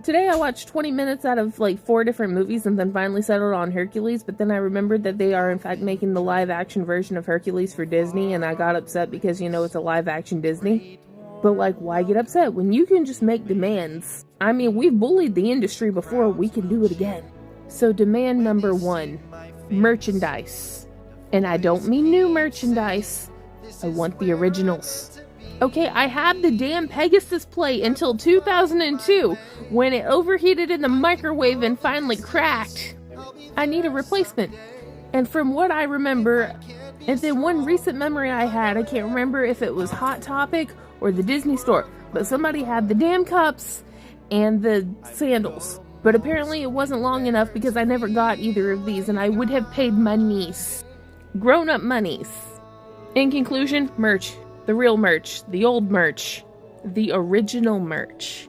Today I watched 20 minutes out of like 4 different movies and then finally settled on Hercules, but then I remembered that they are in fact making the live action version of Hercules for Disney, and I got upset because, it's a live action Disney. But like, why get upset when you can just make demands? I mean, we've bullied the industry before, we can do it again. So demand number 1, merchandise. And I don't mean new merchandise, I want the originals. Okay, I had the damn Pegasus plate until 2002, when it overheated in the microwave and finally cracked. I need a replacement. And from what I remember, and then one recent memory I had, I can't remember if it was Hot Topic or the Disney store, but somebody had the damn cups and the sandals. But apparently it wasn't long enough because I never got either of these, and I would have paid monies. Grown-up monies. In conclusion, merch. The real merch. The old merch. The original merch.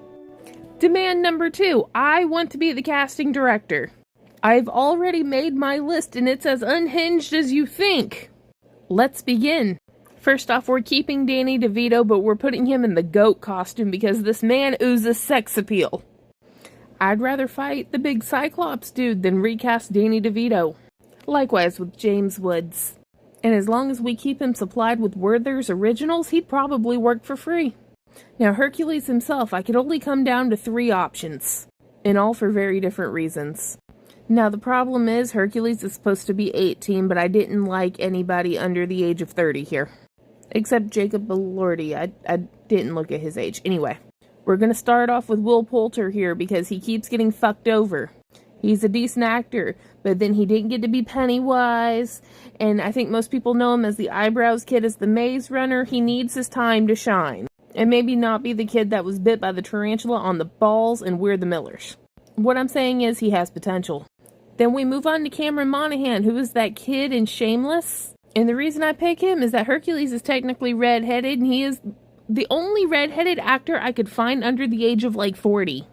Demand number 2. I want to be the casting director. I've already made my list and it's as unhinged as you think. Let's begin. First off, we're keeping Danny DeVito, but we're putting him in the goat costume because this man oozes sex appeal. I'd rather fight the big Cyclops dude than recast Danny DeVito. Likewise with James Woods. And as long as we keep him supplied with Werther's originals, he'd probably work for free. Now, Hercules himself, I could only come down to 3 options. And all for very different reasons. Now, the problem is, Hercules is supposed to be 18, but I didn't like anybody under the age of 30 here. Except Jacob Elordi. I didn't look at his age. Anyway, we're going to start off with Will Poulter here because he keeps getting fucked over. He's a decent actor, but then he didn't get to be Pennywise, and I think most people know him as the Eyebrows Kid as the Maze Runner. He needs his time to shine, and maybe not be the kid that was bit by the tarantula on the balls and We're the Millers. What I'm saying is he has potential. Then we move on to Cameron Monaghan, who is that kid in Shameless, and the reason I pick him is that Hercules is technically redheaded, and he is the only redheaded actor I could find under the age of like 40.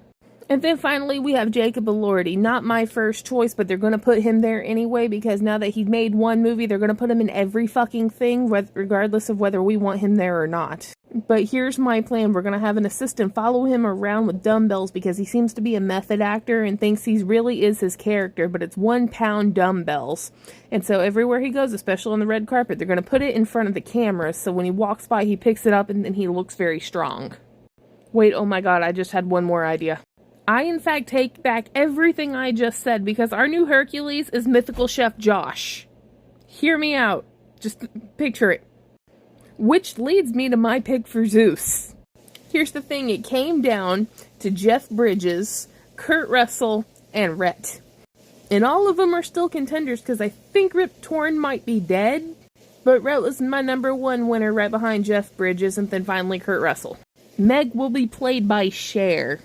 And then finally, we have Jacob Elordi. Not my first choice, but they're going to put him there anyway, because now that he made one movie, they're going to put him in every fucking thing, regardless of whether we want him there or not. But here's my plan. We're going to have an assistant follow him around with dumbbells, because he seems to be a method actor and thinks he really is his character, but it's 1-pound dumbbells. And so everywhere he goes, especially on the red carpet, they're going to put it in front of the camera, so when he walks by, he picks it up and then he looks very strong. Wait, oh my god, I just had one more idea. I, in fact, take back everything I just said, because our new Hercules is mythical chef Josh. Hear me out. Just picture it. Which leads me to my pick for Zeus. Here's the thing, it came down to Jeff Bridges, Kurt Russell, and Rhett. And all of them are still contenders, because I think Rip Torn might be dead, but Rhett was my number 1 winner right behind Jeff Bridges, and then finally Kurt Russell. Meg will be played by Cher.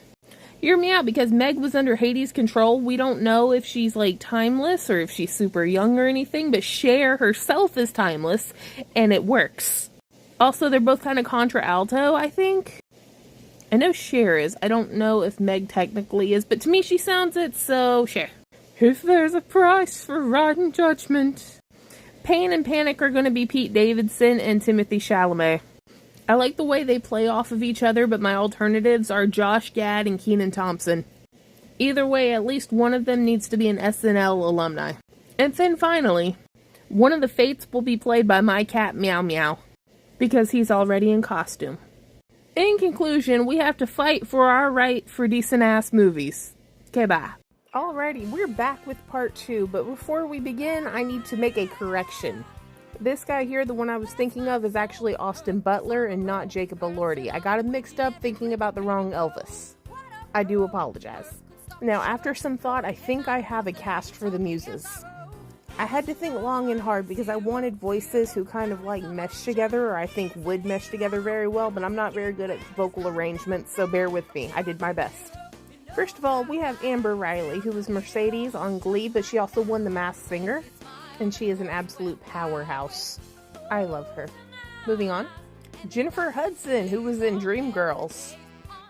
Hear me out, because Meg was under Hades' control. We don't know if she's, like, timeless or if she's super young or anything, but Cher herself is timeless, and it works. Also, they're both kind of contra-alto, I think. I know Cher is. I don't know if Meg technically is, but to me she sounds it, so Cher. If there's a price for right and judgment. Pain and Panic are going to be Pete Davidson and Timothée Chalamet. I like the way they play off of each other, but my alternatives are Josh Gad and Kenan Thompson. Either way, at least one of them needs to be an SNL alumni. And then finally, one of the Fates will be played by my cat Meow Meow, because he's already in costume. In conclusion, we have to fight for our right for decent-ass movies. Okay, bye. Alrighty, we're back with part 2, but before we begin, I need to make a correction. This guy here, the one I was thinking of, is actually Austin Butler and not Jacob Elordi. I got him mixed up thinking about the wrong Elvis. I do apologize. Now, after some thought, I think I have a cast for the Muses. I had to think long and hard because I wanted voices who kind of like mesh together, or I think would mesh together very well, but I'm not very good at vocal arrangements, so bear with me. I did my best. First of all, we have Amber Riley, who was Mercedes on Glee, but she also won The Masked Singer. And she is an absolute powerhouse. I love her. Moving on. Jennifer Hudson, who was in Dreamgirls.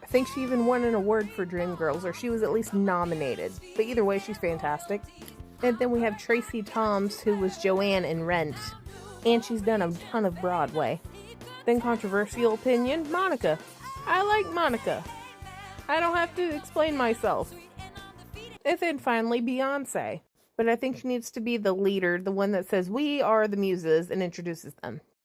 I think she even won an award for Dreamgirls, or she was at least nominated. But either way, she's fantastic. And then we have Tracy Toms, who was Joanne in Rent. And she's done a ton of Broadway. Then controversial opinion, Monica. I like Monica. I don't have to explain myself. And then finally, Beyonce. But I think she needs to be the leader, the one that says, we are the muses, and introduces them.